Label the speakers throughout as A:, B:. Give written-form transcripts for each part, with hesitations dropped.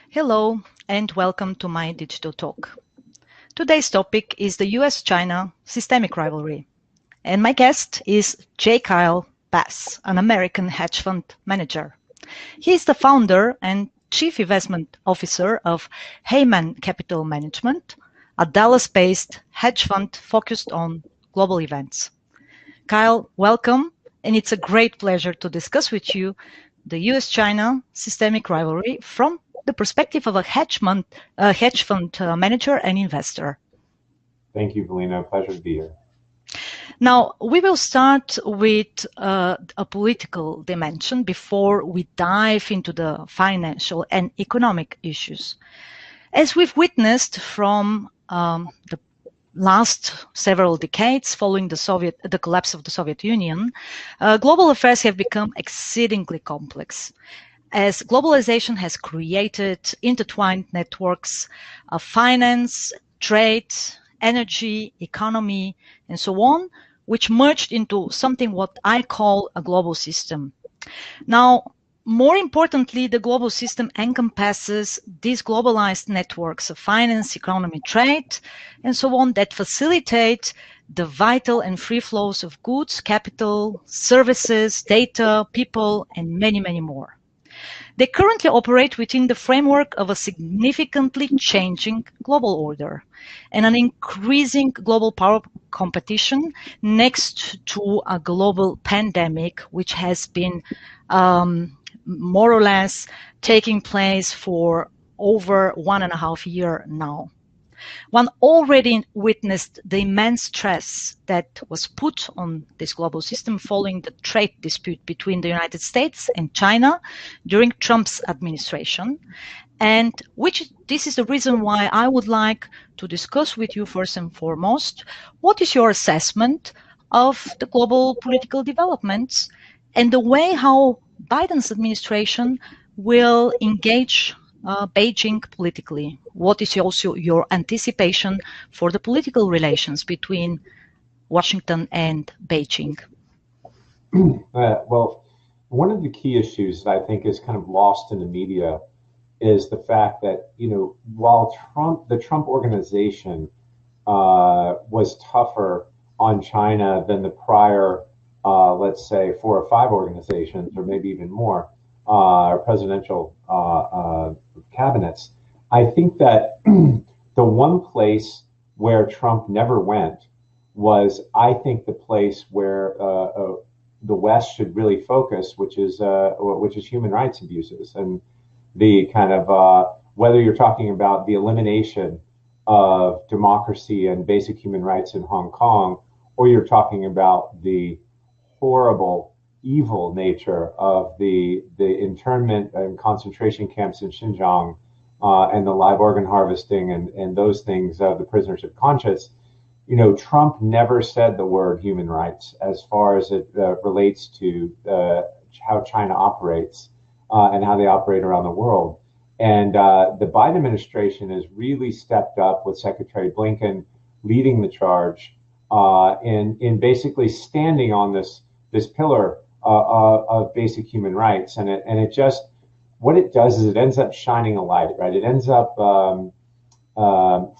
A: Hello and welcome to my digital talk. Today's topic is the US-China systemic rivalry. And my guest is J. Kyle Bass, an American hedge fund manager. He is the founder and chief investment officer of Hayman Capital Management, a Dallas-based hedge fund focused on global events. Kyle, welcome, and it's a great pleasure to discuss with you the US-China systemic rivalry from the perspective of a hedge fund manager and investor.
B: Thank you, Velina. Pleasure to be here.
A: Now, we will start with a political dimension before we dive into the financial and economic issues. As we've witnessed from the last several decades following the collapse of the Soviet Union, global affairs have become exceedingly complex, as globalization has created intertwined networks of finance, trade, energy, economy, and so on, which merged into something what I call a global system. Now, more importantly, the global system encompasses these globalized networks of finance, economy, trade, and so on that facilitate the vital and free flows of goods, capital, services, data, people, and many, many more. They currently operate within the framework of a significantly changing global order and an increasing global power competition next to a global pandemic, which has been more or less taking place for over 1.5 years now. One already witnessed the immense stress that was put on this global system following the trade dispute between the United States and China during Trump's administration, and this is the reason why I would like to discuss with you first and foremost, what is your assessment of the global political developments and the way how Biden's administration will engage Beijing politically? What is also your anticipation for the political relations between Washington and Beijing?
B: Well, one of the key issues that I think is kind of lost in the media is the fact that, while the Trump organization was tougher on China than the prior, let's say, 4 or 5 organizations, or maybe even more, presidential cabinets, I think that the one place where Trump never went was, I think, the place where the West should really focus, which is human rights abuses, and the kind of whether you're talking about the elimination of democracy and basic human rights in Hong Kong, or you're talking about the horrible, evil nature of the internment and concentration camps in Xinjiang, and the live organ harvesting and those things, the prisoners of conscience. Trump never said the word human rights as far as it relates to how China operates and how they operate around the world. And the Biden administration has really stepped up with Secretary Blinken leading the charge in basically standing on this pillar of basic human rights. And it just, what it does is it ends up shining a light, right? It ends up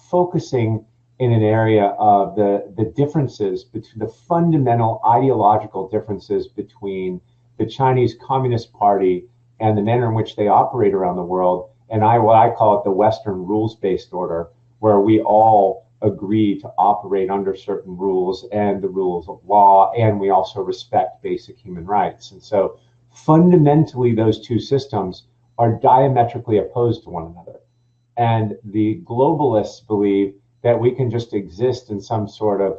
B: focusing in an area of the differences between the fundamental ideological differences between the Chinese Communist Party and the manner in which they operate around the world, and what I call it the Western rules-based order, where we all agree to operate under certain rules and the rules of law, and we also respect basic human rights. And so fundamentally, those two systems are diametrically opposed to one another. And the globalists believe that we can just exist in some sort of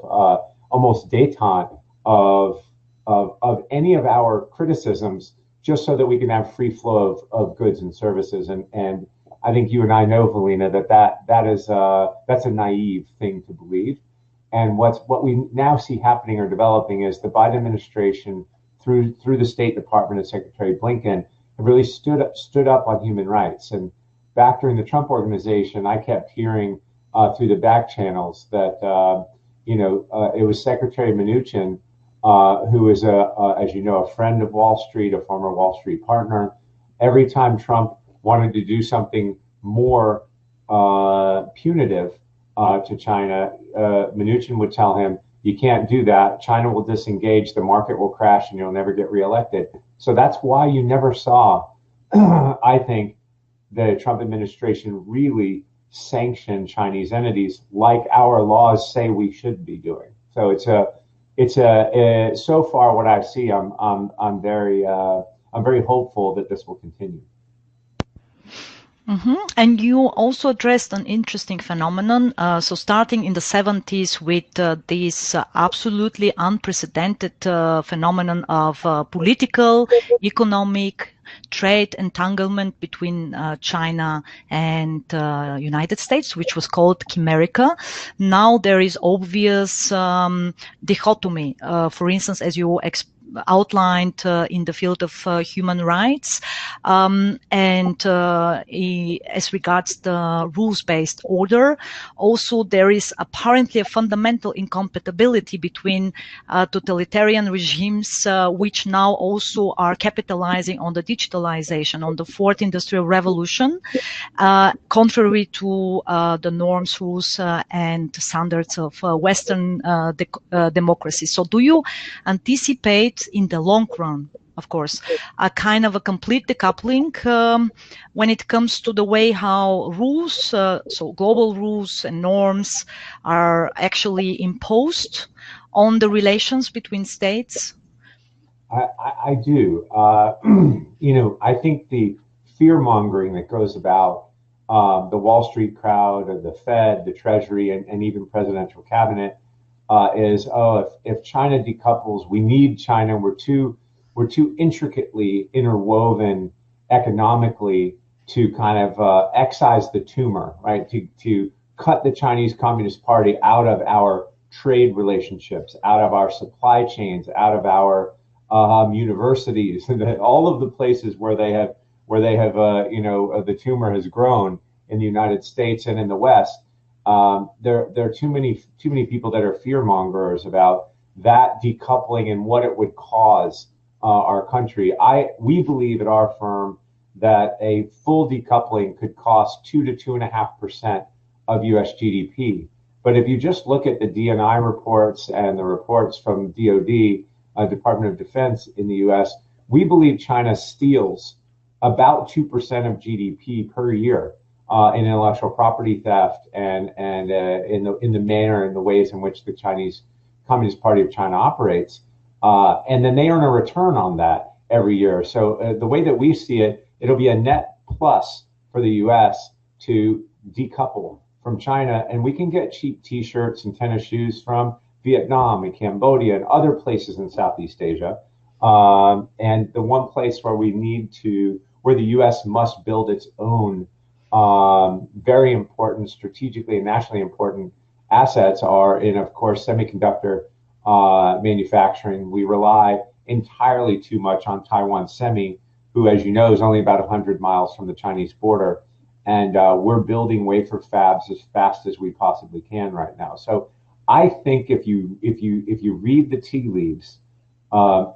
B: almost détente of any of our criticisms, just so that we can have free flow of goods and services. And I think you and I know, Velina, that's a naive thing to believe. And what we now see happening or developing is the Biden administration, through the State Department and Secretary Blinken, have really stood up on human rights. And back during the Trump organization, I kept hearing through the back channels that it was Secretary Mnuchin who is as you know, a friend of Wall Street, a former Wall Street partner. Every time Trump wanted to do something more punitive to China, Mnuchin would tell him, "You can't do that. China will disengage, the market will crash, and you'll never get reelected." So that's why you never saw, I think, the Trump administration really sanction Chinese entities like our laws say we should be doing. So so far what I see, I'm very hopeful that this will continue.
A: And you also addressed an interesting phenomenon. So starting in the 70s with this absolutely unprecedented phenomenon of political, economic, trade entanglement between China and United States, which was called Chimerica. Now there is obvious dichotomy. For instance, as you outlined in the field of human rights, and as regards the rules-based order, also there is apparently a fundamental incompatibility between totalitarian regimes, which now also are capitalizing on the digitalization, on the fourth industrial revolution, contrary to the norms, rules, and standards of Western democracy. So do you anticipate in the long run, of course, a kind of a complete decoupling when it comes to the way how rules, so global rules and norms, are actually imposed on the relations between states?
B: I do. I think the fear mongering that goes about the Wall Street crowd, or the Fed, the Treasury, and even presidential cabinet is, if China decouples, we need China. We're too intricately interwoven economically to kind of excise the tumor, right? To cut the Chinese Communist Party out of our trade relationships, out of our supply chains, out of our universities, and all of the places where they have the tumor has grown in the United States and in the West. There are too many people that are fear mongers about that decoupling and what it would cause our country. We believe at our firm that a full decoupling could cost 2 to 2.5% of U.S. GDP. But if you just look at the DNI reports and the reports from DoD, Department of Defense in the U.S., we believe China steals about 2% of GDP per year in intellectual property theft and in the manner and the ways in which the Chinese Communist Party of China operates. And then they earn a return on that every year. So the way that we see it, it'll be a net plus for the U.S. to decouple from China, and we can get cheap T-shirts and tennis shoes from Vietnam and Cambodia and other places in Southeast Asia. And the one place where where the U.S. must build its own very important, strategically and nationally important assets are in, of course, semiconductor manufacturing. We rely entirely too much on Taiwan Semi, who, as you know, is only about 100 miles from the Chinese border. And we're building wafer fabs as fast as we possibly can right now. So I think if you read the tea leaves,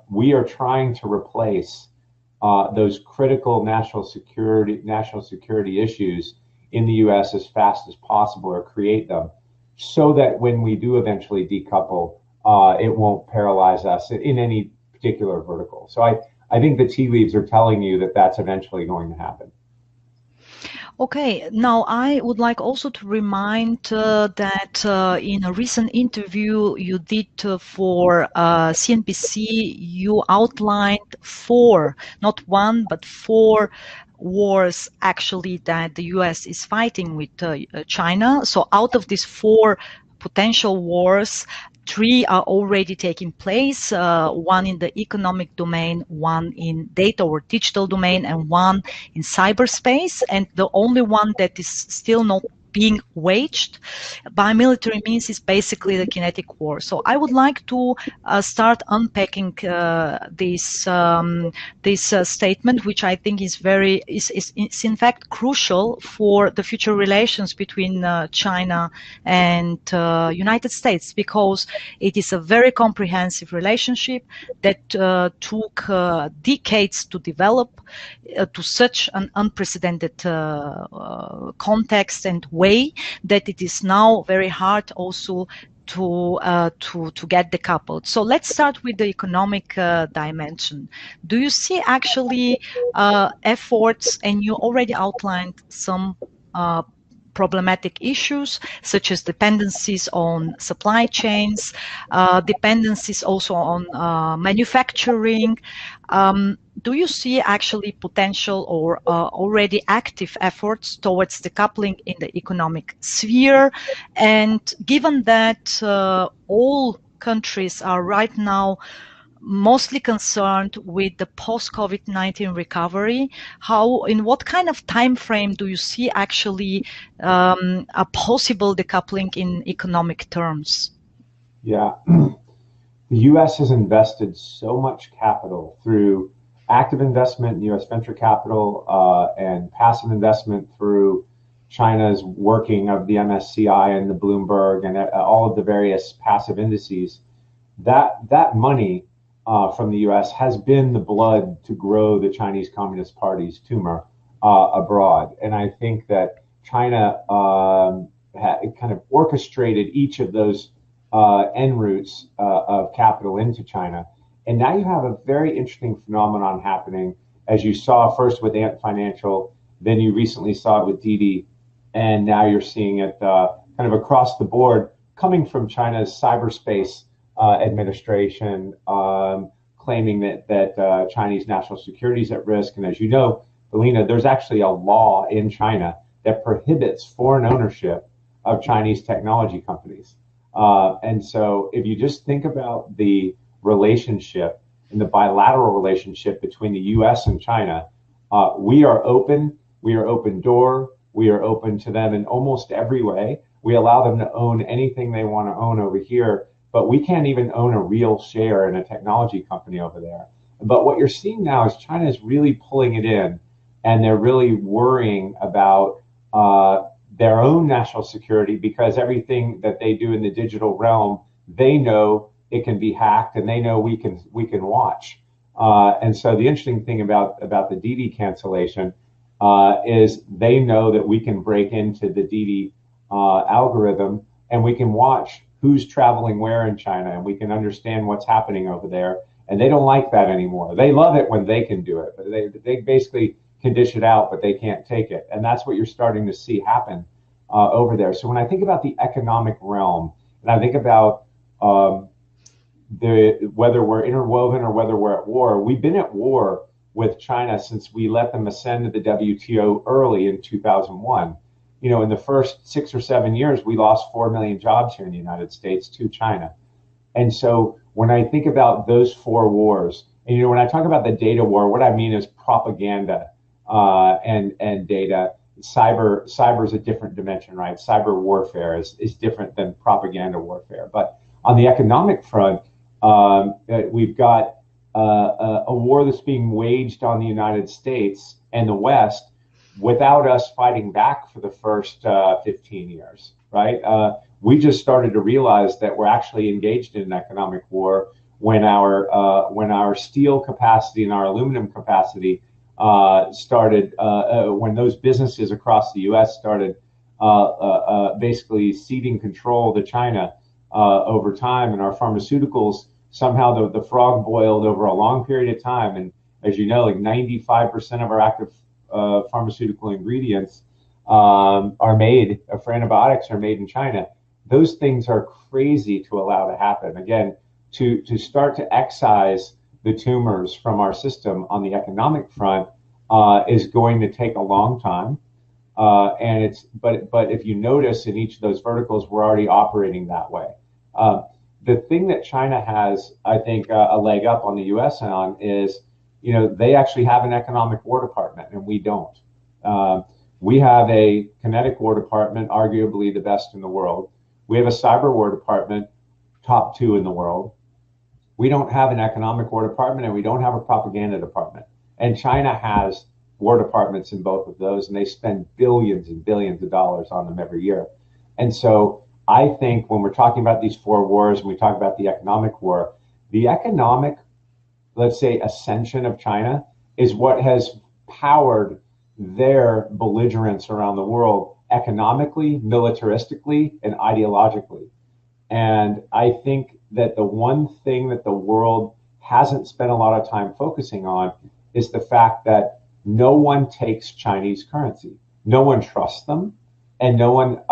B: we are trying to replace those critical national security issues in the U.S. as fast as possible, or create them, so that when we do eventually decouple, it won't paralyze us in any particular vertical. So I think the tea leaves are telling you that that's eventually going to happen.
A: Okay, now I would like also to remind that in a recent interview you did for CNBC, you outlined 4, not 1, but 4 wars actually that the US is fighting with China. So out of these 4 potential wars, 3 are already taking place, 1 in the economic domain, 1 in data or digital domain, and 1 in cyberspace. And the only one that is still not being waged by military means is basically the kinetic war. So I would like to start unpacking this statement, which I think is is in fact crucial for the future relations between China and United States, because it is a very comprehensive relationship that took decades to develop to such an unprecedented context and way that it is now very hard also to get decoupled. So let's start with the economic dimension. Do you see actually efforts, and you already outlined some problematic issues such as dependencies on supply chains, dependencies also on manufacturing. Do you see actually potential or already active efforts towards decoupling in the economic sphere? And given that all countries are right now mostly concerned with the post-COVID-19 recovery, in what kind of time frame do you see actually a possible decoupling in economic terms?
B: Yeah, the U.S. has invested so much capital through active investment in U.S. venture capital and passive investment through China's working of the MSCI and the Bloomberg and all of the various passive indices. That money from the U.S. has been the blood to grow the Chinese Communist Party's tumor abroad. And I think that China kind of orchestrated each of those en routes of capital into China. And now you have a very interesting phenomenon happening, as you saw first with Ant Financial, then you recently saw it with Didi, and now you're seeing it kind of across the board coming from China's cyberspace administration, claiming that Chinese national security is at risk. And as you know, Velina, there's actually a law in China that prohibits foreign ownership of Chinese technology companies. And so if you just think about the relationship and the bilateral relationship between the U.S. and China, we are open door, we are open to them in almost every way. We allow them to own anything they want to own over here, but we can't even own a real share in a technology company over there. But what you're seeing now is China is really pulling it in, and they're really worrying about their own national security, because everything that they do in the digital realm, they know it can be hacked, and they know we can watch. And so the interesting thing about the Didi cancellation is they know that we can break into the Didi algorithm, and we can watch who's traveling where in China, and we can understand what's happening over there. And they don't like that anymore. They love it when they can do it, but they basically can dish it out, but they can't take it. And that's what you're starting to see happen over there. So when I think about the economic realm, and I think about whether we're interwoven or whether we're at war, we've been at war with China since we let them ascend to the WTO early in 2001. You know, in the first 6 or 7 years, we lost 4 million jobs here in the United States to China. And so when I think about those 4 wars, and you know, when I talk about the data war, what I mean is propaganda and data. Cyber is a different dimension, right? Cyber warfare is different than propaganda warfare. But on the economic front, we've got a war that's being waged on the United States and the West without us fighting back for the first 15 years, right? We just started to realize that we're actually engaged in an economic war when our steel capacity and our aluminum capacity started, when those businesses across the U.S. started basically ceding control to China over time, and our pharmaceuticals, somehow the frog boiled over a long period of time. And as you know, like 95% of our active pharmaceutical ingredients are made for antibiotics are made in China. Those things are crazy to allow to happen. Again, to start to excise the tumors from our system on the economic front is going to take a long time. But if you notice in each of those verticals, we're already operating that way. The thing that China has, I think, a leg up on the U.S. on is, you know, they actually have an economic war department, and we don't. We have a kinetic war department, arguably the best in the world. We have a cyber war department, top 2 in the world. We don't have an economic war department, and we don't have a propaganda department. And China has war departments in both of those, and they spend billions and billions of dollars on them every year. And so I think when we're talking about these 4 wars and we talk about the economic war, the economic, let's say, ascension of China is what has powered their belligerence around the world economically, militaristically, and ideologically. And I think that the one thing that the world hasn't spent a lot of time focusing on is the fact that no one takes Chinese currency. No one trusts them, and no one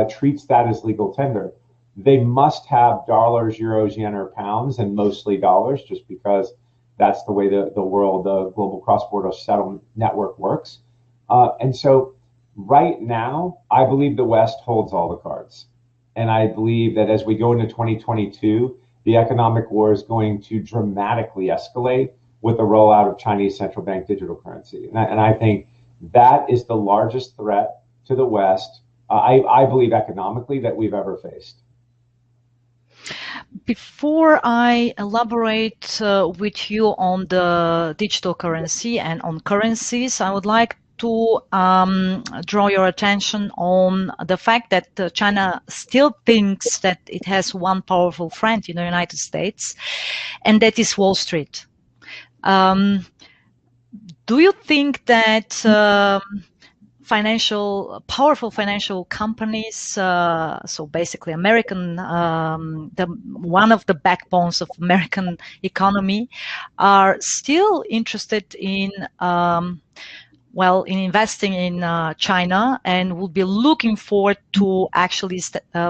B: treats that as legal tender. They must have dollars, euros, yen, or pounds, and mostly dollars, just because that's the way the world, the global cross-border settlement network works. And so right now, I believe the West holds all the cards. And I believe that as we go into 2022, the economic war is going to dramatically escalate with the rollout of Chinese central bank digital currency. And I think that is the largest threat to the West, I believe economically, that we've ever faced.
A: Before I elaborate with you on the digital currency and on currencies, I would like to draw your attention on the fact that China still thinks that it has one powerful friend in the United States, and that is Wall Street. Do you think that powerful financial companies, so basically American, one of the backbones of American economy, are still interested in investing in China, and will be looking forward to actually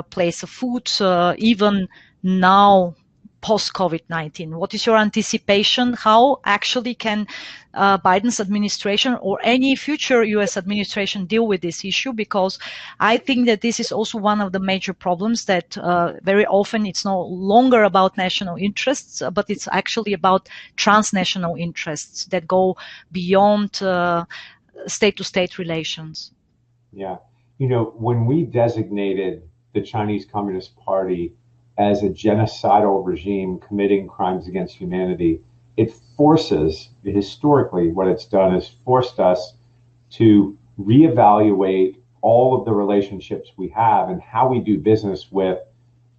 A: place a foot even now post-COVID-19? What is your anticipation? How actually can Biden's administration or any future U.S. administration deal with this issue? Because I think that this is also one of the major problems, that very often it's no longer about national interests, but it's actually about transnational interests that go beyond state-to-state relations.
B: Yeah. When we designated the Chinese Communist Party as a genocidal regime committing crimes against humanity, it forces, historically, what it's done is forced us to reevaluate all of the relationships we have and how we do business with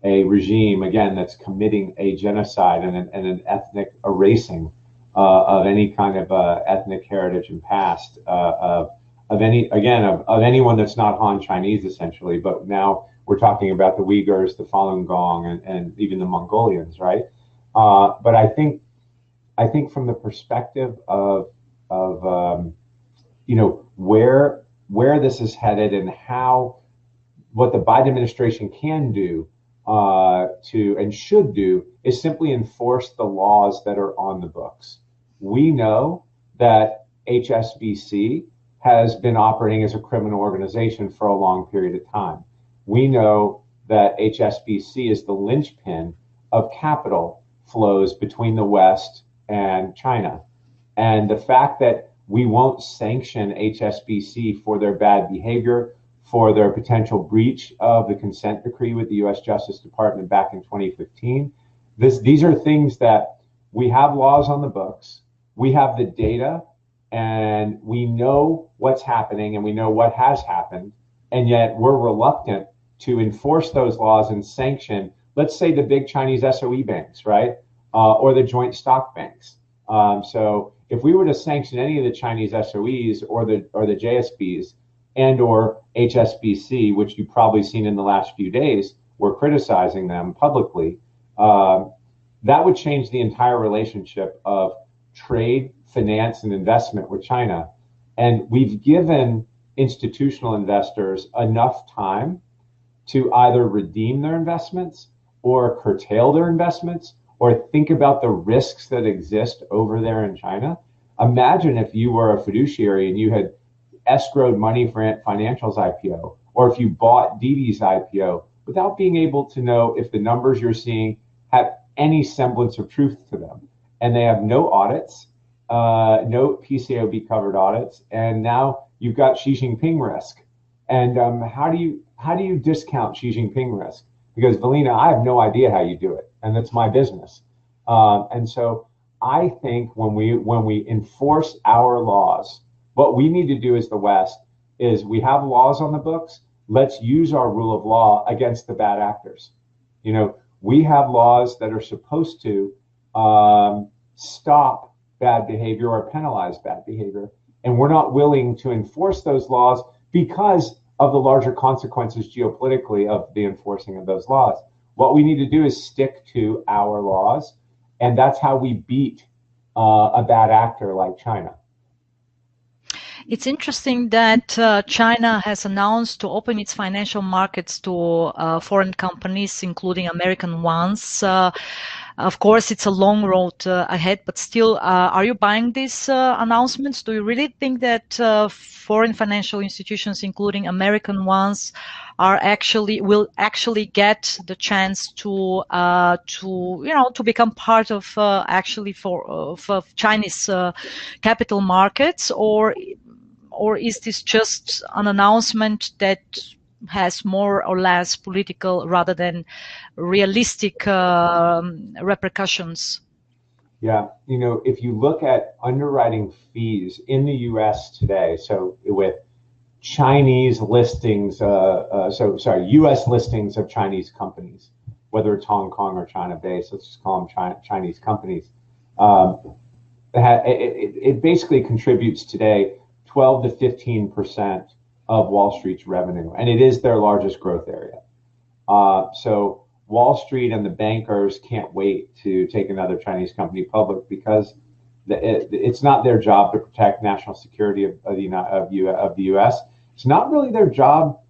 B: a regime, again, that's committing a genocide and an ethnic erasing of any kind of ethnic heritage and past of anyone that's not Han Chinese, essentially. But now we're talking about the Uyghurs, the Falun Gong, and even the Mongolians, right? But I think from the perspective of where this is headed and what the Biden administration can do and should do is simply enforce the laws that are on the books. We know that HSBC has been operating as a criminal organization for a long period of time. We know that HSBC is the linchpin of capital flows between the West and China. And the fact that we won't sanction HSBC for their bad behavior, for their potential breach of the consent decree with the U.S. Justice Department back in 2015, these are things that we have laws on the books, we have the data, and we know what's happening and we know what has happened, and yet we're reluctant to enforce those laws and sanction, let's say, the big Chinese SOE banks, right? Or the joint stock banks. So if we were to sanction any of the Chinese SOEs or the JSBs and or HSBC, which you've probably seen in the last few days, we're criticizing them publicly, that would change the entire relationship of trade, finance, and investment with China. And we've given institutional investors enough time to either redeem their investments or curtail their investments or think about the risks that exist over there in China. Imagine if you were a fiduciary and you had escrowed money for Ant Financial's IPO, or if you bought DD's IPO without being able to know if the numbers you're seeing have any semblance of truth to them. And they have no audits, no PCAOB covered audits. And now you've got Xi Jinping risk. And how do you discount Xi Jinping risk? Because Velina, I have no idea how you do it, and that's my business. And so I think when we enforce our laws, what we need to do as the West is we have laws on the books. Let's use our rule of law against the bad actors. We have laws that are supposed to stop bad behavior or penalize bad behavior, and we're not willing to enforce those laws because of the larger consequences geopolitically of the enforcing of those laws. What we need to do is stick to our laws, and that's how we beat a bad actor like China.
A: It's interesting that China has announced to open its financial markets to foreign companies, including American ones. Of course, it's a long road ahead, but still, are you buying these announcements? Do you really think that foreign financial institutions, including American ones, will actually get the chance to become part of of Chinese capital markets, or is this just an announcement that has more or less political rather than realistic repercussions?
B: Yeah, if you look at underwriting fees in the U.S. today, so with Chinese listings, U.S. listings of Chinese companies, whether it's Hong Kong or China based, let's just call them Chinese companies, it basically contributes today 12 to 15% of Wall Street's revenue, and it is their largest growth area. So Wall Street and the bankers can't wait to take another Chinese company public because it's not their job to protect national security of the U.S. It's not really their job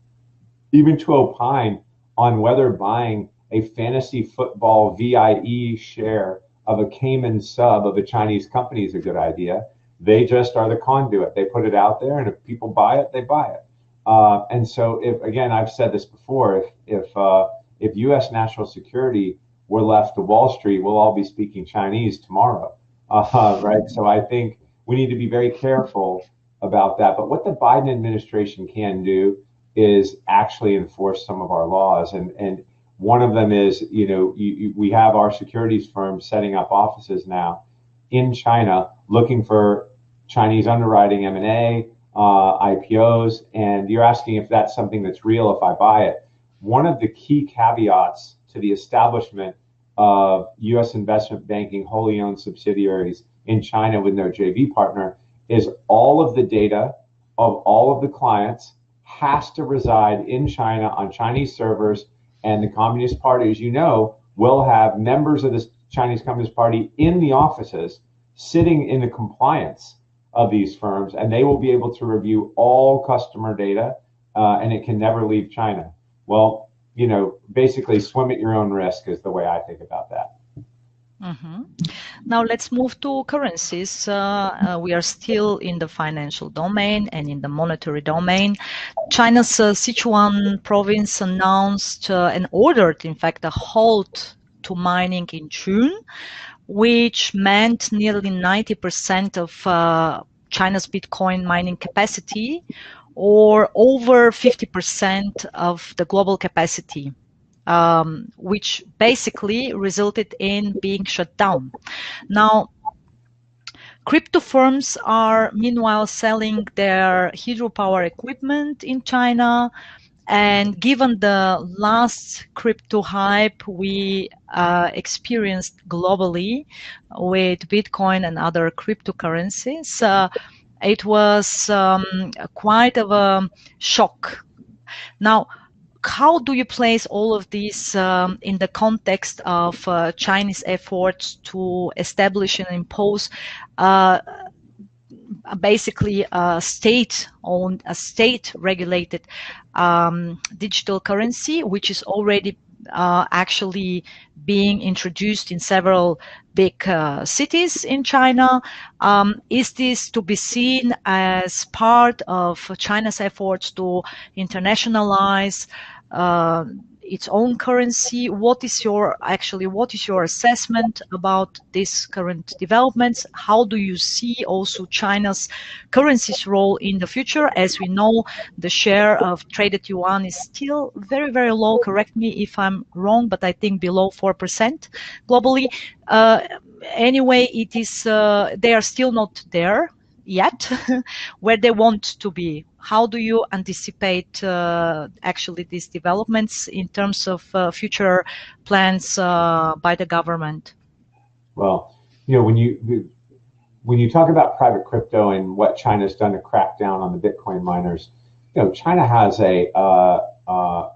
B: even to opine on whether buying a fantasy football VIE share of a Cayman sub of a Chinese company is a good idea. They just are the conduit. They put it out there, and if people buy it, they buy it. And so, I've said this before, if U.S. national security were left to Wall Street, we'll all be speaking Chinese tomorrow, right? So I think we need to be very careful about that. But what the Biden administration can do is actually enforce some of our laws, and one of them is, we have our securities firms setting up offices now in China, looking for Chinese underwriting, M&A, IPOs, and you're asking if that's something that's real if I buy it. One of the key caveats to the establishment of U.S. investment banking wholly owned subsidiaries in China with no JV partner is all of the data of all of the clients has to reside in China on Chinese servers, and the Communist Party, as you know, will have members of the Chinese Communist Party in the offices sitting in the compliance of these firms, and they will be able to review all customer data, and it can never leave China. Well, basically swim at your own risk is the way I think about that.
A: Mm-hmm. Now let's move to currencies. We are still in the financial domain and in the monetary domain. China's Sichuan province announced and ordered, in fact, a halt to mining in June, which meant nearly 90% of China's Bitcoin mining capacity, or over 50% of the global capacity, which basically resulted in being shut down. Now, crypto firms are meanwhile selling their hydropower equipment in China. And given the last crypto hype we experienced globally with Bitcoin and other cryptocurrencies, it was quite of a shock. Now, how do you place all of these in the context of Chinese efforts to establish and impose basically a state-owned, a state-regulated digital currency, which is already actually being introduced in several big cities in China? Is this to be seen as part of China's efforts to internationalize its own currency. What is your assessment about these current developments? How do you see also China's currency's role in the future? As we know, the share of traded yuan is still very, very low. Correct me if I'm wrong, but I think below 4% globally. Anyway, it is they are still not there yet where they want to be. How do you anticipate actually these developments in terms of future plans by the government?
B: Well, when you talk about private crypto and what China's done to crack down on the Bitcoin miners, China has a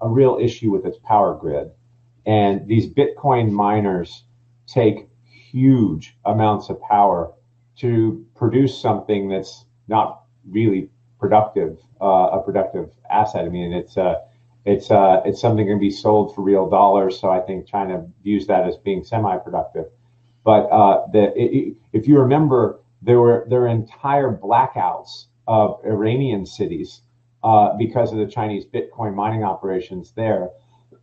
B: real issue with its power grid, and these Bitcoin miners take huge amounts of power to produce something that's not really productive, a productive asset. I mean, it's something going to be sold for real dollars. So I think China views that as being semi-productive. But if you remember, there were entire blackouts of Iranian cities because of the Chinese Bitcoin mining operations there.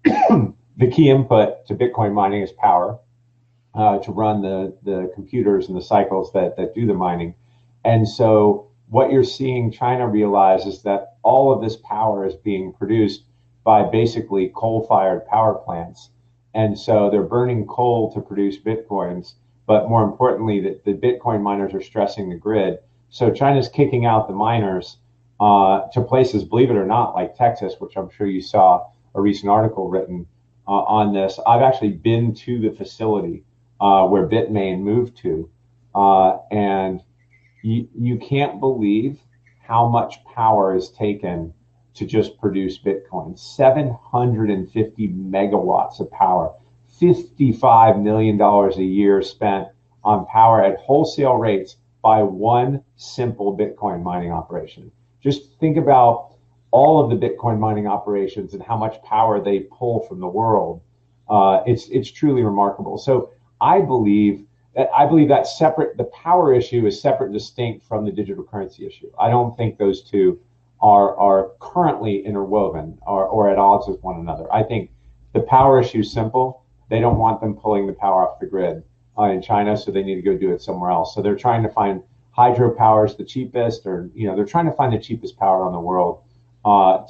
B: The key input to Bitcoin mining is power to run the computers and the cycles that do the mining. And so what you're seeing China realize is that all of this power is being produced by basically coal-fired power plants. And so they're burning coal to produce Bitcoins, but more importantly, the Bitcoin miners are stressing the grid. So China's kicking out the miners to places, believe it or not, like Texas, which I'm sure you saw a recent article written on this. I've actually been to the facility where Bitmain moved to, and you can't believe how much power is taken to just produce Bitcoin. 750 megawatts of power, $55 million a year spent on power at wholesale rates by one simple Bitcoin mining operation. Just think about all of the Bitcoin mining operations and how much power they pull from the world. It's truly remarkable. So I believe that separate, the power issue is separate and distinct from the digital currency issue. I don't think those two are currently interwoven or at odds with one another. I think the power issue is simple. They don't want them pulling the power off the grid in China, so they need to go do it somewhere else. So they're trying to find hydropower is the cheapest, or they're trying to find the cheapest power in the world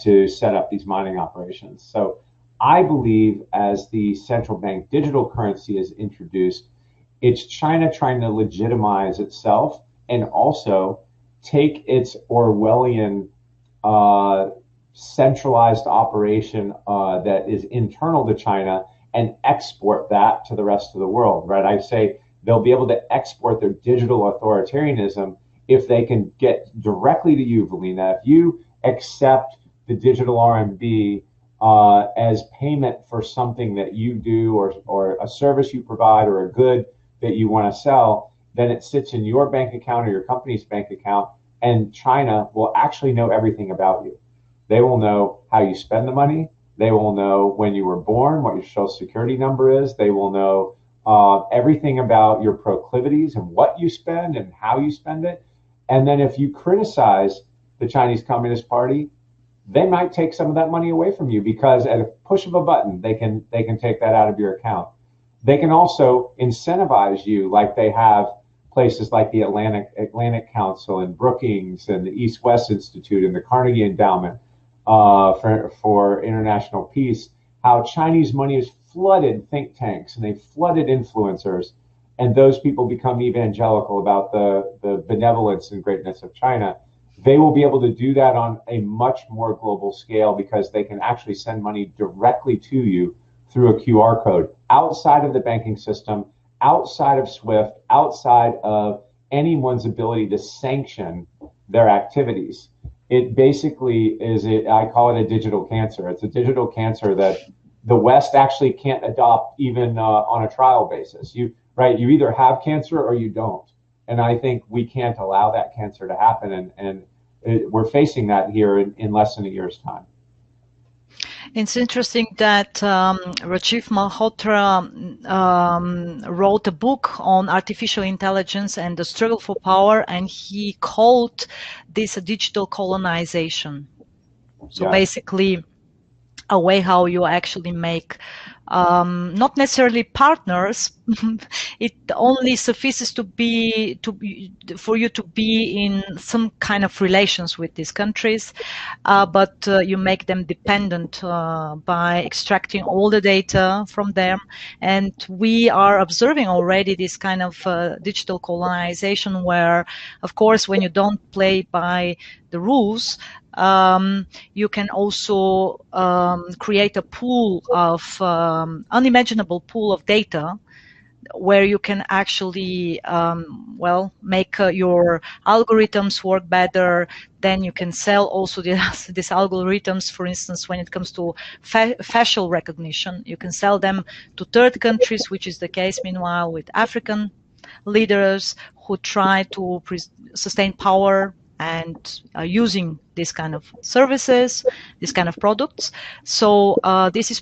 B: to set up these mining operations. So I believe as the central bank digital currency is introduced, it's China trying to legitimize itself and also take its Orwellian centralized operation that is internal to China and export that to the rest of the world, right? I say they'll be able to export their digital authoritarianism if they can get directly to you, Velina. If you accept the digital RMB as payment for something that you do or a service you provide or a good that you want to sell, then it sits in your bank account or your company's bank account, and China will actually know everything about you. They will know how you spend the money. They will know when you were born, what your social security number is. They will know everything about your proclivities and what you spend and how you spend it. And then if you criticize the Chinese Communist Party, they might take some of that money away from you, because at a push of a button, they can take that out of your account. They can also incentivize you, like they have places like the Atlantic Council and Brookings and the East-West Institute and the Carnegie Endowment for International Peace, how Chinese money has flooded think tanks and they've flooded influencers, and those people become evangelical about the benevolence and greatness of China. They will be able to do that on a much more global scale because they can actually send money directly to you through a QR code outside of the banking system, outside of SWIFT, outside of anyone's ability to sanction their activities. It basically is, I call it a digital cancer. It's a digital cancer that the West actually can't adopt even on a trial basis. You either have cancer or you don't. And I think we can't allow that cancer to happen. And we're facing that here in less than a year's time.
A: It's interesting that Rajiv Malhotra wrote a book on artificial intelligence and the struggle for power, and he called this a digital colonization. So basically, a way how you actually make not necessarily partners. It only suffices for you to be in some kind of relations with these countries, but you make them dependent by extracting all the data from them. And we are observing already this kind of digital colonization, where, of course, when you don't play by the rules, you can also create a pool of unimaginable pool of data where you can actually make your algorithms work better. Then you can sell also these algorithms. For instance, when it comes to facial recognition, you can sell them to third countries, which is the case meanwhile with African leaders who try to sustain power and using this kind of services, this kind of products. So this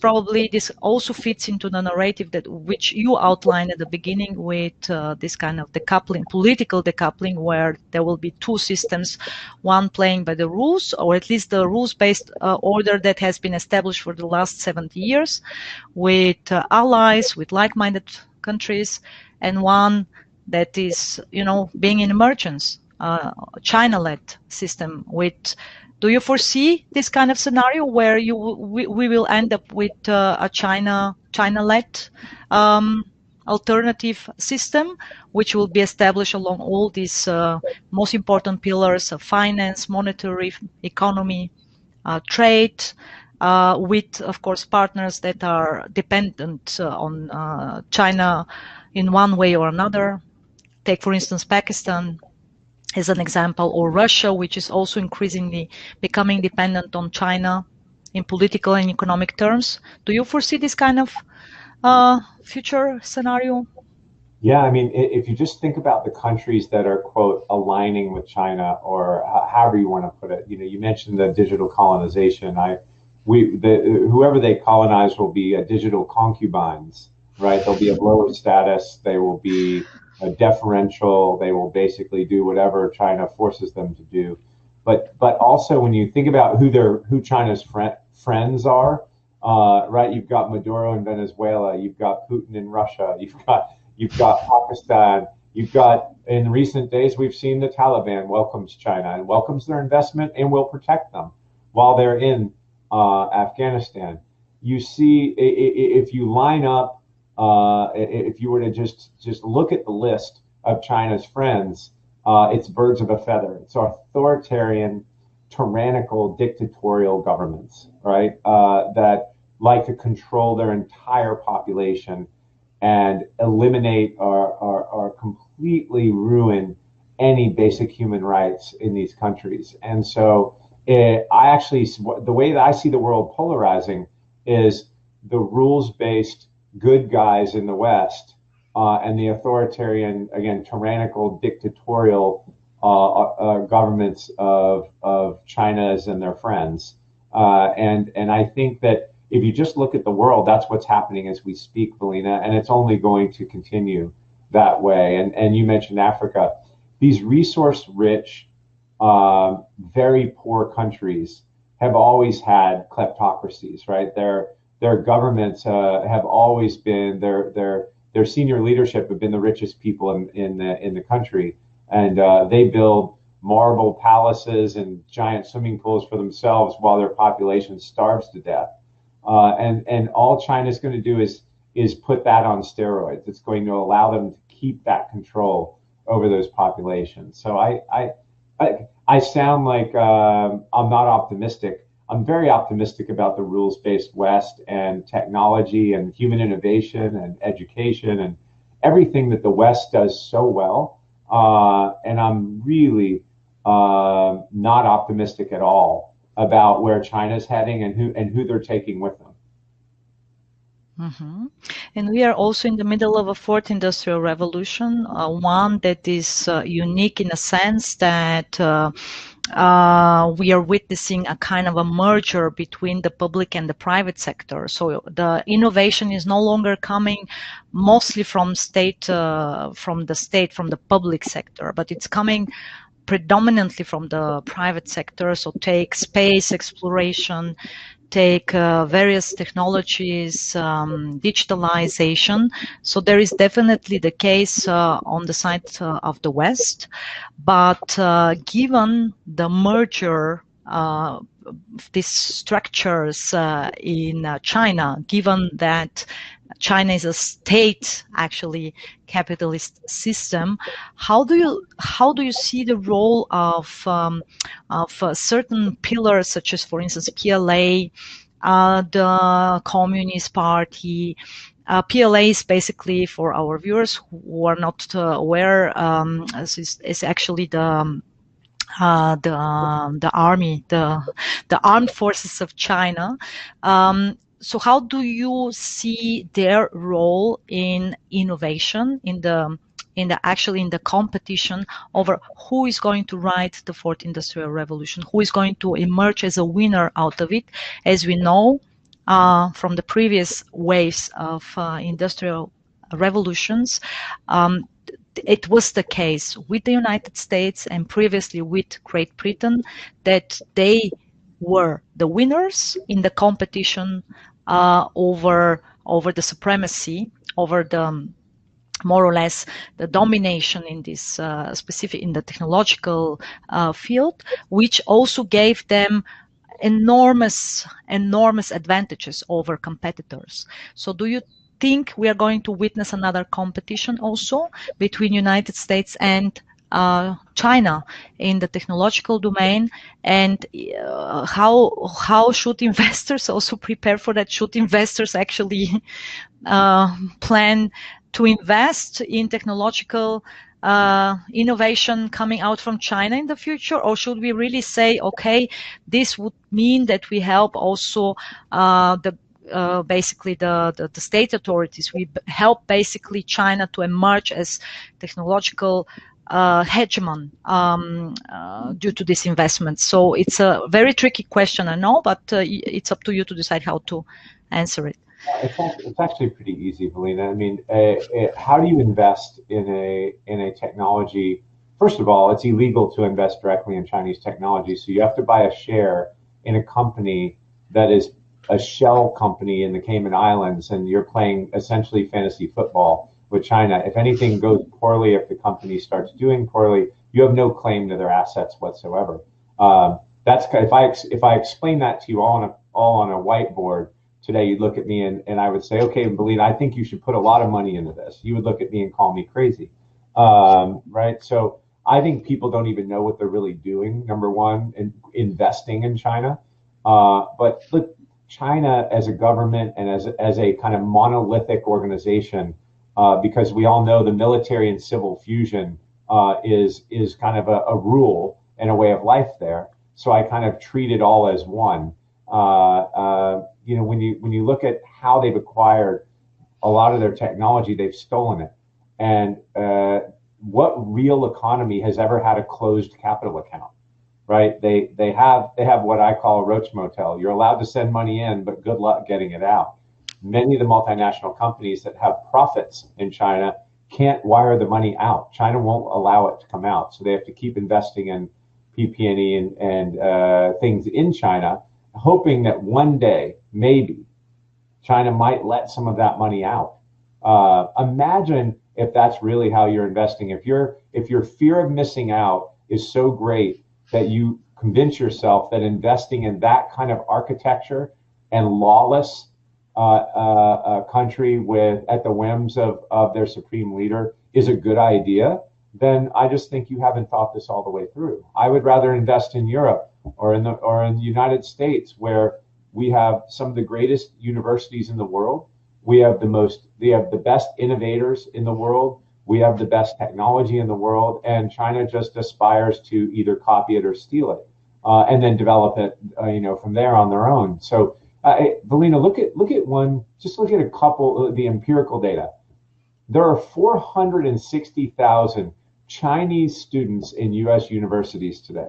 A: also fits into the narrative that which you outlined at the beginning, with this kind of decoupling, political decoupling, where there will be two systems, one playing by the rules, or at least the rules-based order that has been established for the last 70 years, with allies, with like-minded countries, and one that is, being in emergence, China-led system. Do you foresee this kind of scenario where we will end up with a China-led alternative system, which will be established along all these most important pillars of finance, monetary economy, trade, with, of course, partners that are dependent on China in one way or another? Take, for instance, Pakistan as an example, or Russia, which is also increasingly becoming dependent on China in political and economic terms. Do you foresee this kind of future scenario?
B: Yeah, I mean, if you just think about the countries that are, quote, aligning with China, or however you want to put it, you mentioned the digital colonization. Whoever they colonize will be digital concubines, right? They'll be of lower status. They will be deferential. They will basically do whatever China forces them to do. But also, when you think about who China's friends are, right? You've got Maduro in Venezuela. You've got Putin in Russia. You've got Pakistan. You've got, in recent days, we've seen the Taliban welcomes China and welcomes their investment and will protect them while they're in Afghanistan. You see, if you line up, if you were to just look at the list of China's friends, it's birds of a feather. It's authoritarian, tyrannical, dictatorial governments, right? That like to control their entire population and eliminate or completely ruin any basic human rights in these countries. And so the way that I see the world polarizing is the rules-based good guys in the West and the authoritarian, again, tyrannical, dictatorial governments of China's and their friends. And I think that if you just look at the world, that's what's happening as we speak, Velina, and it's only going to continue that way. And you mentioned Africa. These resource-rich, very poor countries have always had kleptocracies, right? Their governments have always been, their senior leadership have been the richest people in the country, and they build marble palaces and giant swimming pools for themselves while their population starves to death. And all China's going to do is put that on steroids. It's going to allow them to keep that control over those populations. So I sound like I'm not optimistic. I'm very optimistic about the rules-based West and technology and human innovation and education and everything that the West does so well. And I'm really not optimistic at all about where China's heading and who they're taking with them.
A: Mm-hmm. And we are also in the middle of a fourth industrial revolution, one that is unique in a sense that we are witnessing a kind of a merger between the public and the private sector. So the innovation is no longer coming mostly from the public sector, but it's coming predominantly from the private sector. So take space exploration, take various technologies, digitalization. So there is definitely the case on the side of the West. But given the merger these structures in China, given that China is a state, actually, capitalist system, how do you see the role of certain pillars, such as, for instance, PLA, the Communist Party? PLA is basically, for our viewers who are not aware, is actually the army, the armed forces of China. So how do you see their role in innovation, in the competition over who is going to ride the fourth industrial revolution, who is going to emerge as a winner out of it? As we know from the previous waves of industrial revolutions, it was the case with the United States and previously with Great Britain that they were the winners in the competition over the supremacy, over the more or less the domination in this in the technological field, which also gave them enormous advantages over competitors. So do you think we are going to witness another competition also between United States and China in the technological domain? And how should investors also prepare for that? Should investors actually plan to invest in technological innovation coming out from China in the future? Or should we really say, okay, this would mean that we help also basically the state authorities, we help basically China to emerge as technological hegemon due to this investment? So it's a very tricky question, I know, but it's up to you to decide how to answer it.
B: It's actually pretty easy, Velina. I mean, how do you invest in a technology? First of all, it's illegal to invest directly in Chinese technology, so you have to buy a share in a company that is a shell company in the Cayman Islands, and you're playing essentially fantasy football with China. If anything goes poorly, if the company starts doing poorly, you have no claim to their assets whatsoever. That's if I explain that to you all on a whiteboard today, you'd look at me and I would say, okay, Velina, I think you should put a lot of money into this. You would look at me and call me crazy, right? So I think people don't even know what they're really doing, number one, in investing in China. But look, China as a government and as a kind of monolithic organization, because we all know the military and civil fusion is kind of a rule and a way of life there. So I kind of treat it all as one. When you look at how they've acquired a lot of their technology, they've stolen it. And what real economy has ever had a closed capital account, right? They have what I call a roach motel. You're allowed to send money in, but good luck getting it out. Many of the multinational companies that have profits in China can't wire the money out. China won't allow it to come out, so they have to keep investing in PP&E and things in China, hoping that one day, maybe, China might let some of that money out. Imagine if that's really how you're investing. If your fear of missing out is so great that you convince yourself that investing in that kind of architecture and lawless country at the whims of their supreme leader is a good idea, then I just think you haven't thought this all the way through. I would rather invest in Europe or in the United States, where we have some of the greatest universities in the world. We have the best innovators in the world. We have the best technology in the world, and China just aspires to either copy it or steal it, and then develop it, from there on their own. So, Velina, look at a couple of the empirical data. There are 460,000 Chinese students in U.S. universities today.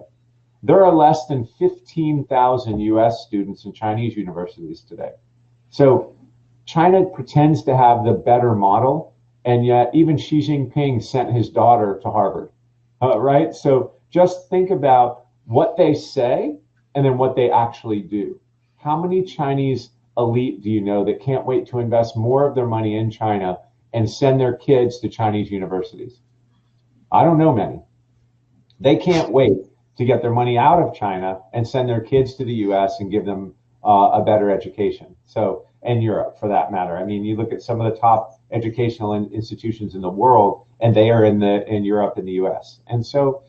B: There are less than 15,000 U.S. students in Chinese universities today. So China pretends to have the better model, and yet even Xi Jinping sent his daughter to Harvard, right? So just think about what they say and then what they actually do. how many Chinese elite do you know that can't wait to invest more of their money in China and send their kids to Chinese universities? I don't know many. They can't wait to get their money out of China and send their kids to the U.S. and give them a better education. So, and Europe for that matter. I mean, you look at some of the top educational institutions in the world, and they are in Europe and the U.S. And so,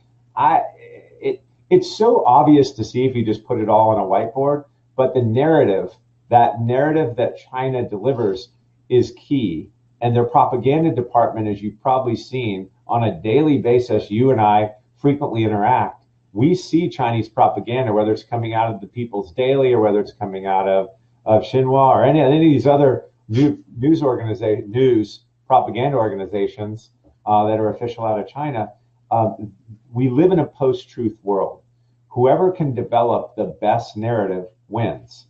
B: it's so obvious to see if you just put it all on a whiteboard. But the narrative that China delivers is key. And their propaganda department, as you've probably seen on a daily basis, you and I frequently interact. We see Chinese propaganda, whether it's coming out of the People's Daily or whether it's coming out of Xinhua or any of these other news propaganda organizations that are official out of China. We live in a post-truth world. Whoever can develop the best narrative wins.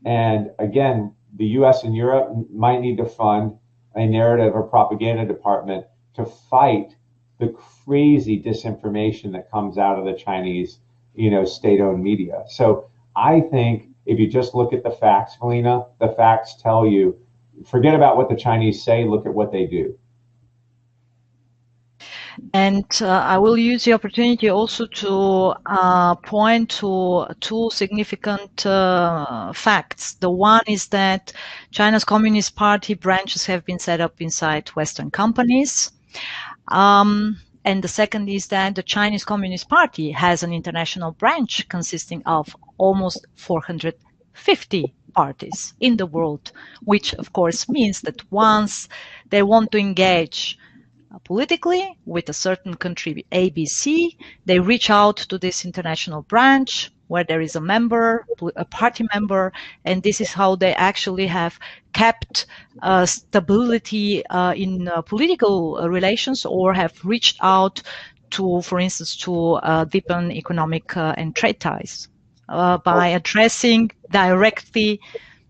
B: And again, the US and Europe might need to fund a narrative or propaganda department to fight the crazy disinformation that comes out of the Chinese, state-owned media. So I think if you just look at the facts, Velina, the facts tell you, forget about what the Chinese say, look at what they do.
A: And I will use the opportunity also to point to two significant facts. The one is that China's Communist Party branches have been set up inside Western companies. And the second is that the Chinese Communist Party has an international branch consisting of almost 450 parties in the world, which of course means that once they want to engage politically with a certain country ABC, they reach out to this international branch where there is a member, a party member, and this is how they actually have kept stability in political relations, or have reached out to, for instance, to deepen economic and trade ties by addressing directly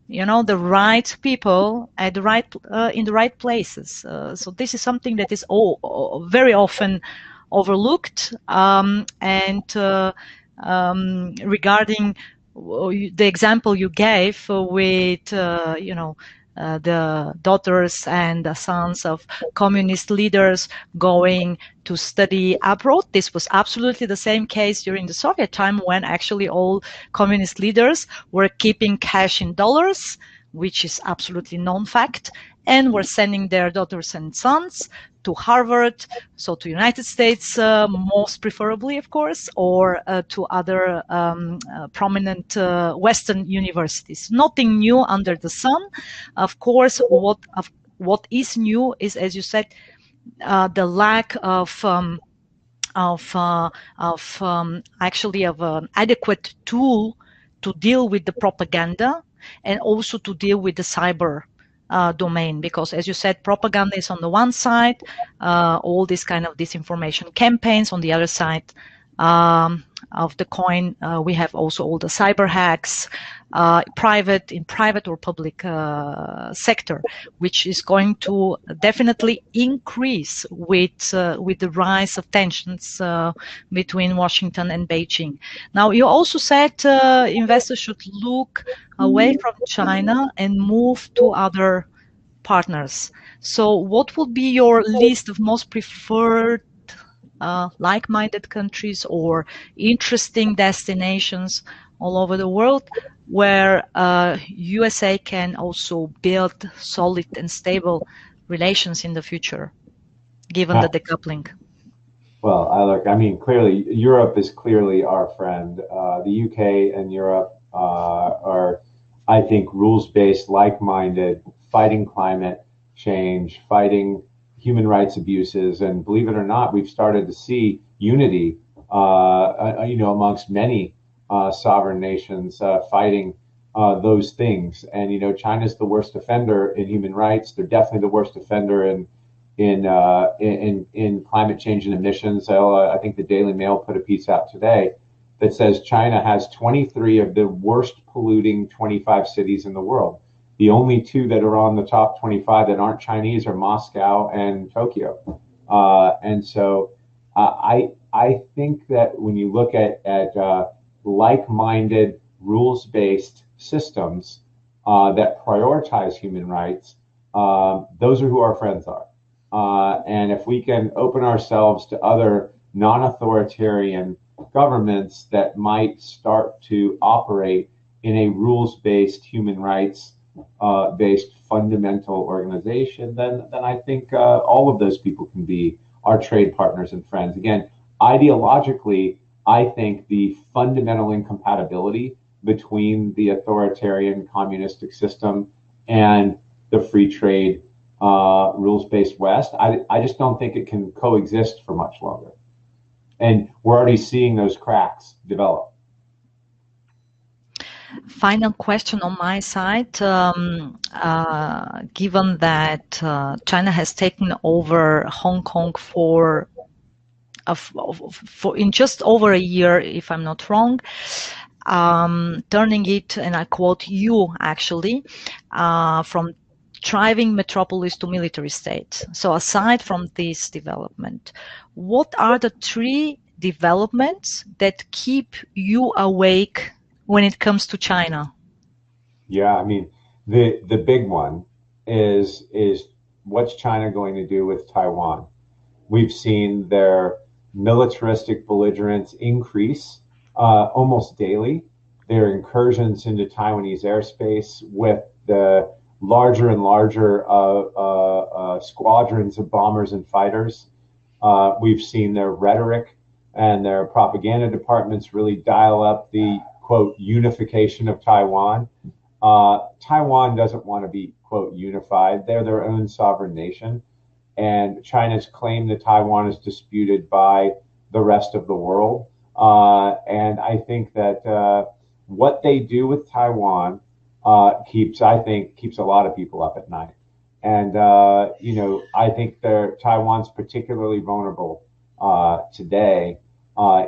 A: the right people at the right in the right places. So this is something that is very often overlooked. Regarding the example you gave with the daughters and the sons of communist leaders going to study abroad. This was absolutely the same case during the Soviet time, when actually all communist leaders were keeping cash in dollars, which is absolutely non-fact, and were sending their daughters and sons to Harvard, so to United States, most preferably, of course, or to other prominent Western universities. Nothing new under the sun. Of course, what is new is, as you said, the lack of an adequate tool to deal with the propaganda and also to deal with the cyber domain, because as you said, propaganda is on the one side, all this kind of disinformation campaigns. On the other side of the coin, we have also all the cyber hacks, private or public sector, which is going to definitely increase with the rise of tensions between Washington and Beijing. Now, you also said investors should look away from China and move to other partners. So what would be your list of most preferred like-minded countries or interesting destinations all over the world where USA can also build solid and stable relations in the future, given the decoupling?
B: Well, clearly, Europe is clearly our friend. The UK and Europe are, I think, rules-based, like-minded, fighting climate change, fighting human rights abuses, and believe it or not, we've started to see unity, amongst many sovereign nations fighting those things. And China's the worst offender in human rights. They're definitely the worst offender in climate change and emissions. I think the Daily Mail put a piece out today that says China has 23 of the worst polluting 25 cities in the world. The only two that are on the top 25 that aren't Chinese are Moscow and Tokyo. And so I think that when you look at like-minded, rules-based, systems that prioritize human rights, those are who our friends are. And if we can open ourselves to other non-authoritarian governments that might start to operate in a rules-based, human rights-based fundamental organization, then I think all of those people can be our trade partners and friends. Again, ideologically, I think the fundamental incompatibility between the authoritarian communistic system and the free trade rules-based West, I just don't think it can coexist for much longer. And we're already seeing those cracks develop.
A: Final question on my side. Given that China has taken over Hong Kong for in just over a year, if I'm not wrong, turning it, and I quote you actually, from thriving metropolis to military state. So aside from this development, what are the three developments that keep you awake when it comes to China?
B: Yeah, I mean, the big one is what's China going to do with Taiwan? We've seen their militaristic belligerence increase almost daily. Their incursions into Taiwanese airspace with the larger and larger squadrons of bombers and fighters. We've seen their rhetoric and their propaganda departments really dial up the, quote, unification of Taiwan. Taiwan doesn't want to be, quote, unified. They're their own sovereign nation. And China's claim that Taiwan is disputed by the rest of the world. And I think that what they do with Taiwan keeps a lot of people up at night. And, I think Taiwan's particularly vulnerable today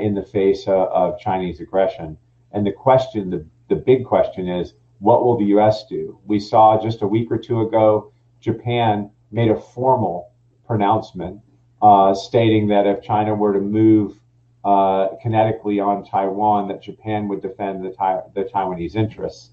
B: in the face of Chinese aggression. And the big question is, what will the U.S. do? We saw just a week or two ago, Japan made a formal pronouncement stating that if China were to move kinetically on Taiwan, that Japan would defend the Taiwanese interests.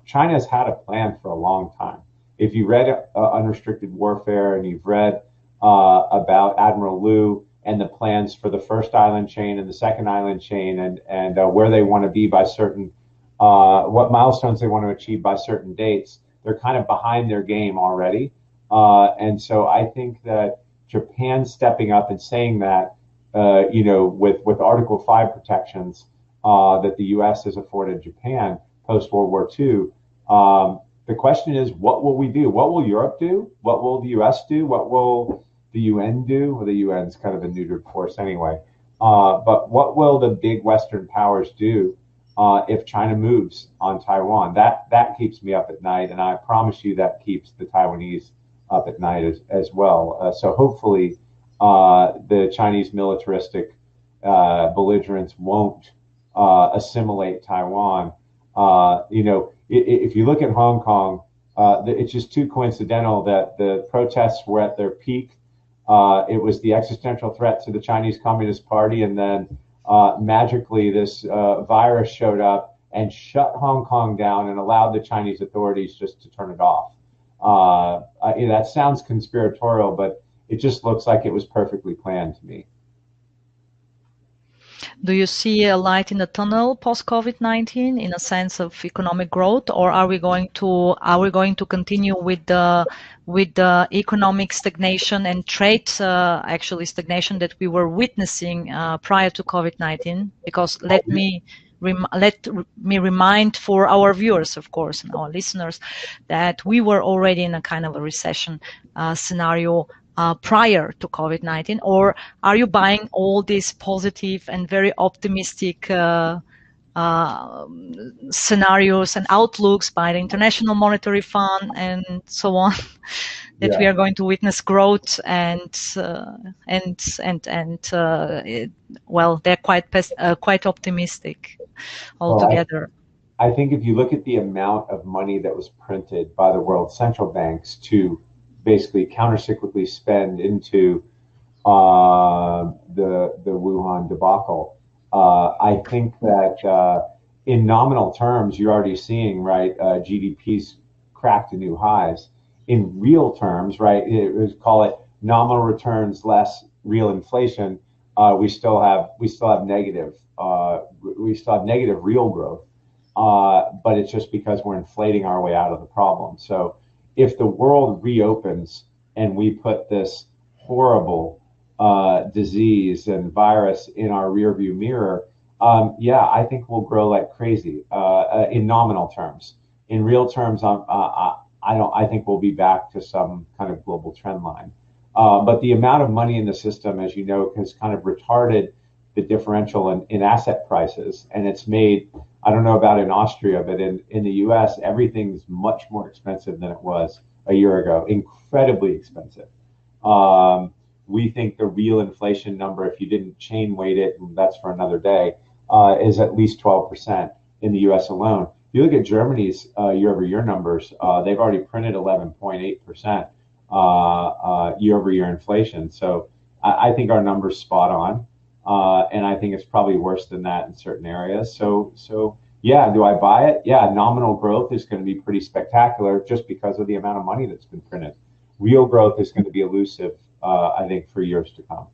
B: China has had a plan for a long time. If you read Unrestricted Warfare and you've read about Admiral Liu and the plans for the first island chain and the second island chain and where they want to be by certain, what milestones they want to achieve by certain dates, they're kind of behind their game already. And so I think that Japan stepping up and saying that, with Article 5 protections that the U.S. has afforded Japan post-World War II, the question is, what will we do? What will Europe do? What will the U.S. do? What will the UN do? Well, the UN's kind of a neutered force anyway. But what will the big Western powers do if China moves on Taiwan? That keeps me up at night, and I promise you that keeps the Taiwanese up at night as well. So hopefully the Chinese militaristic belligerents won't assimilate Taiwan. If you look at Hong Kong, it's just too coincidental that the protests were at their peak. It was the existential threat to the Chinese Communist Party, and then magically this virus showed up and shut Hong Kong down and allowed the Chinese authorities just to turn it off. That sounds conspiratorial, but it just looks like it was perfectly planned to me.
A: Do you see a light in the tunnel post-COVID-19 in a sense of economic growth, or are we going to continue with the economic stagnation and trade actually stagnation that we were witnessing prior to COVID-19? Because let me remind for our viewers, of course, and our listeners, that we were already in a kind of a recession scenario prior to COVID-19, or are you buying all these positive and very optimistic scenarios and outlooks by the International Monetary Fund and so on, that we are going to witness growth they're quite optimistic altogether?
B: Well, I think if you look at the amount of money that was printed by the world central banks to basically countercyclically spend into the Wuhan debacle, I think that in nominal terms, you're already seeing, right, GDP's cracked to new highs. In real terms, right, call it nominal returns less real inflation, we still have negative real growth, but it's just because we're inflating our way out of the problem. So if the world reopens and we put this horrible disease and virus in our rearview mirror, yeah, I think we'll grow like crazy in nominal terms. In real terms, I don't. I think we'll be back to some kind of global trend line. But the amount of money in the system, as you know, has kind of retarded the differential in asset prices, and it's made. I don't know about in Austria, but in the U.S., everything's much more expensive than it was a year ago. Incredibly expensive. We think the real inflation number, if you didn't chain weight it, and that's for another day, is at least 12% in the U.S. alone. If you look at Germany's year-over-year numbers, they've already printed 11.8% year-over-year inflation. So I think our number's spot on, and I think it's probably worse than that in certain areas. So yeah, do I buy it? Yeah, nominal growth is going to be pretty spectacular just because of the amount of money that's been printed. Real growth is going to be elusive, I think, for years to come.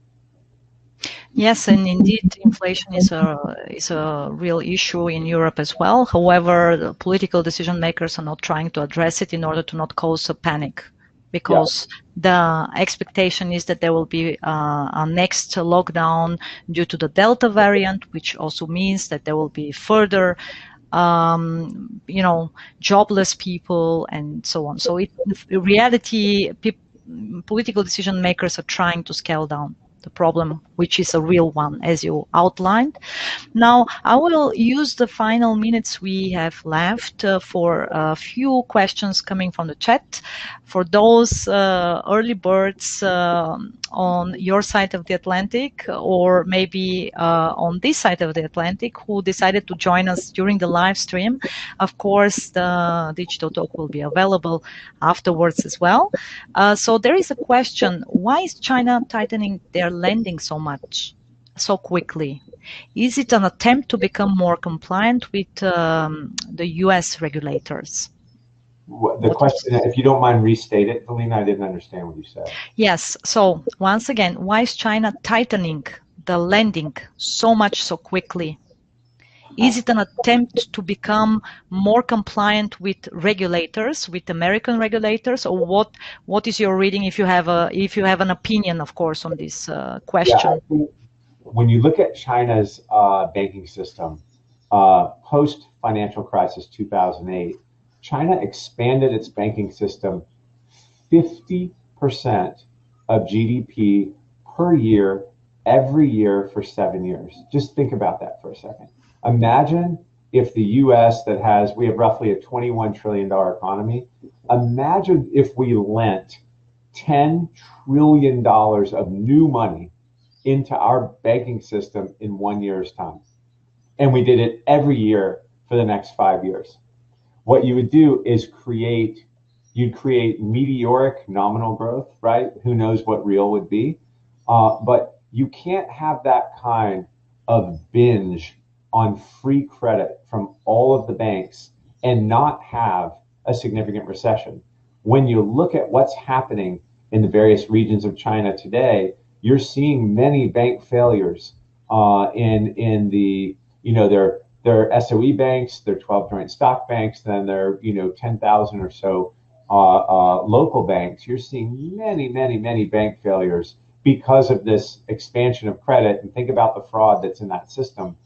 A: Yes, and indeed, inflation is a real issue in Europe as well. However, the political decision makers are not trying to address it in order to not cause a panic, because the expectation is that there will be a next lockdown due to the Delta variant, which also means that there will be further jobless people and so on. So in reality, political decision makers are trying to scale down the problem, which is a real one, as you outlined. Now, I will use the final minutes we have left for a few questions coming from the chat. For those early birds on your side of the Atlantic, or maybe on this side of the Atlantic, who decided to join us during the live stream, of course, the digital talk will be available afterwards as well. So there is a question: why is China tightening their lending so much, so quickly? Is it an attempt to become more compliant with the U.S. regulators?
B: The question, if you don't mind, restate it, Velina. I didn't understand what you said.
A: Yes. So once again, why is China tightening the lending so much so quickly? Is it an attempt to become more compliant with regulators, with American regulators, or what is your reading? If you have an opinion, of course, on this question.
B: Yeah, I think when you look at China's banking system, post financial crisis 2008, China expanded its banking system 50% of GDP per year, every year for 7 years. Just think about that for a second. Imagine if the U.S. we have roughly a $21 trillion economy. Imagine if we lent $10 trillion of new money into our banking system in 1 year's time. And we did it every year for the next 5 years. What you would do is you'd create meteoric nominal growth, right? Who knows what real would be? But you can't have that kind of binge on free credit from all of the banks and not have a significant recession. When you look at what's happening in the various regions of China today, you're seeing many bank failures in the, their SOE banks, their 12 joint stock banks, then their 10,000 or so local banks. You're seeing many bank failures because of this expansion of credit. And think about the fraud that's in that system.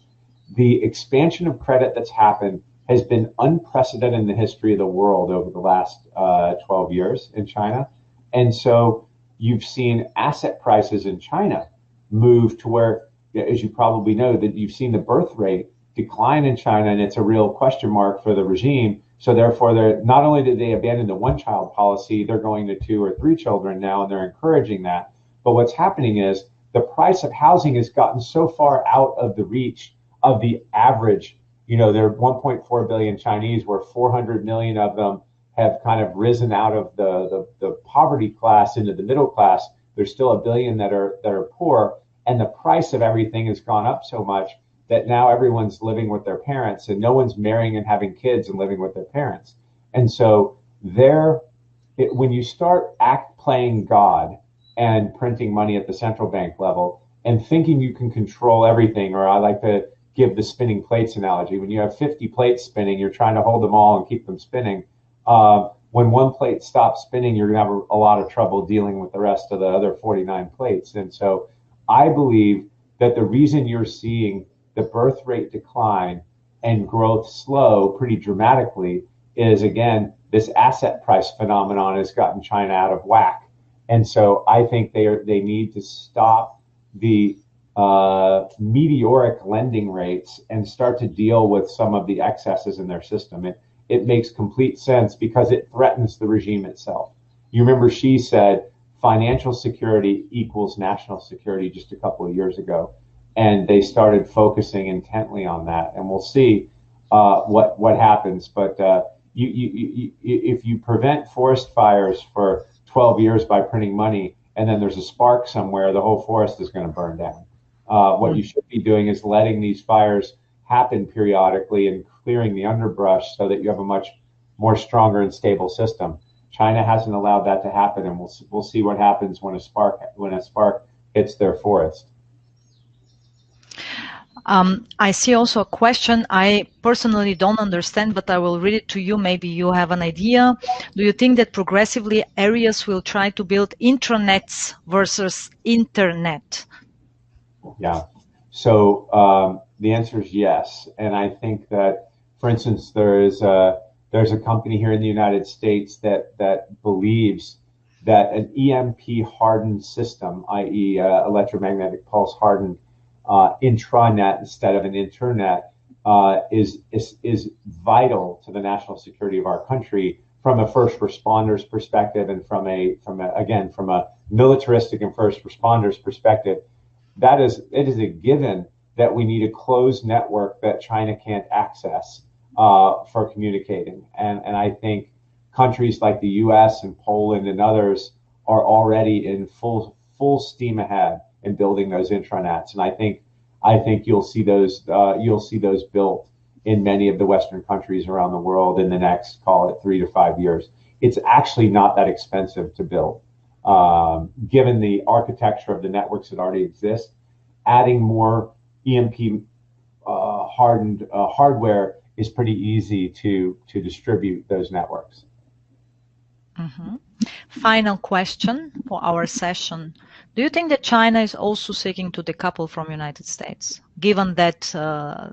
B: The expansion of credit that's happened has been unprecedented in the history of the world over the last 12 years in China. And so you've seen asset prices in China move to where, as you probably know, that you've seen the birth rate decline in China, and it's a real question mark for the regime. So therefore, not only did they abandon the one-child policy, they're going to 2 or 3 children now, and they're encouraging that. But what's happening is the price of housing has gotten so far out of the reach of the average. There are 1.4 billion Chinese, where 400 million of them have kind of risen out of the poverty class into the middle class. There's still 1 billion that are poor, and the price of everything has gone up so much that now everyone's living with their parents and no one's marrying and having kids and living with their parents. And so when you start playing God and printing money at the central bank level and thinking you can control everything, or I like to give the spinning plates analogy. When you have 50 plates spinning, you're trying to hold them all and keep them spinning. When one plate stops spinning, you're going to have a lot of trouble dealing with the rest of the other 49 plates. And so I believe that the reason you're seeing the birth rate decline and growth slow pretty dramatically is, again, this asset price phenomenon has gotten China out of whack. And so I think they need to stop the meteoric lending rates and start to deal with some of the excesses in their system. It makes complete sense because it threatens the regime itself. You remember she said financial security equals national security just a couple of years ago, and they started focusing intently on that. And we'll see what happens. But if you prevent forest fires for 12 years by printing money, and then there's a spark somewhere, the whole forest is going to burn down. What you should be doing is letting these fires happen periodically and clearing the underbrush so that you have a much more stronger and stable system. China hasn't allowed that to happen, and we'll see what happens when a spark hits their forest.
A: I see also a question I personally don't understand, but I will read it to you. Maybe you have an idea. Do you think that progressively areas will try to build intranets versus internet?
B: Yeah. So the answer is yes. And I think that, for instance, there's a company here in the United States that believes that an EMP hardened system, i.e. Electromagnetic pulse hardened intranet instead of an internet, is vital to the national security of our country from a first responders perspective and from a militaristic and first responders perspective. It is a given that we need a closed network that China can't access for communicating. And I think countries like the U.S. and Poland and others are already in full steam ahead in building those intranets. And I think you'll see those built in many of the Western countries around the world in the next, call it 3 to 5 years. It's actually not that expensive to build. Given the architecture of the networks that already exist, adding more EMP hardened hardware is pretty easy to distribute those networks.
A: Mm-hmm. Final question for our session. Do you think that China is also seeking to decouple from United States, given that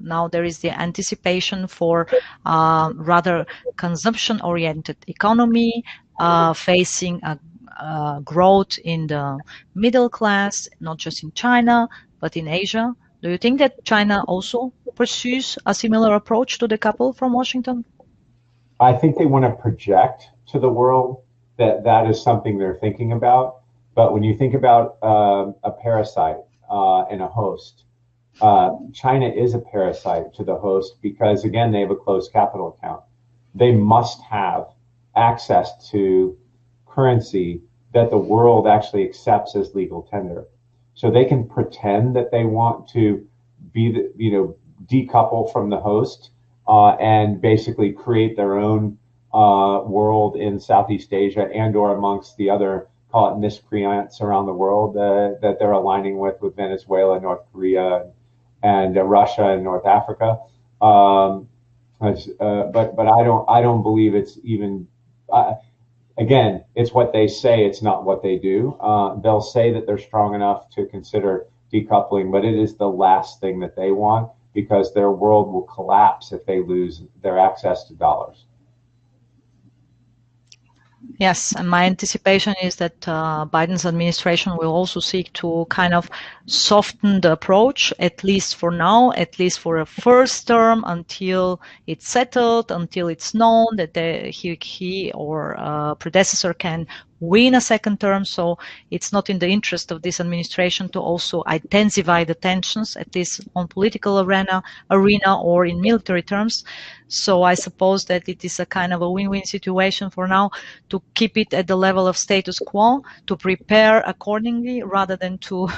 A: now there is the anticipation for rather consumption-oriented economy, facing a growth in the middle class, not just in China, but in Asia? Do you think that China also pursues a similar approach to decouple from Washington?
B: I think they want to project to the world that is something they're thinking about. But when you think about a parasite and a host, China is a parasite to the host because, again, they have a closed capital account. They must have access to currency that the world actually accepts as legal tender. So they can pretend that they want to decouple from the host and basically create their own world in Southeast Asia and or amongst the other, call it miscreants around the world that they're aligning with Venezuela, North Korea, and Russia and North Africa. But I don't believe it's even. Again, it's what they say, it's not what they do. They'll say that they're strong enough to consider decoupling, but it is the last thing that they want because their world will collapse if they lose their access to dollars.
A: Yes, and my anticipation is that Biden's administration will also seek to kind of soften the approach, at least for now, at least for a first term, until it's settled, until it's known that he or predecessor can win a second term. So it's not in the interest of this administration to also intensify the tensions, at least on political arena or in military terms. So I suppose that it is a kind of a win-win situation for now, to keep it at the level of status quo, to prepare accordingly rather than to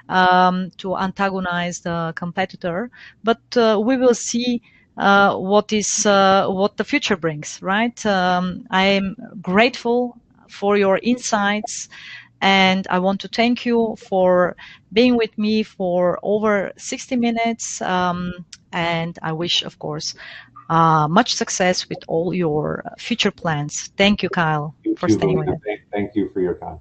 A: antagonize the competitor. But we will see what the future brings, right? I am grateful for your insights, and I want to thank you for being with me for over 60 minutes. And I wish, of course, much success with all your future plans. Thank you, Kyle,
B: You
A: for
B: too,
A: staying with
B: Velina.
A: us.
B: Thank you for your time.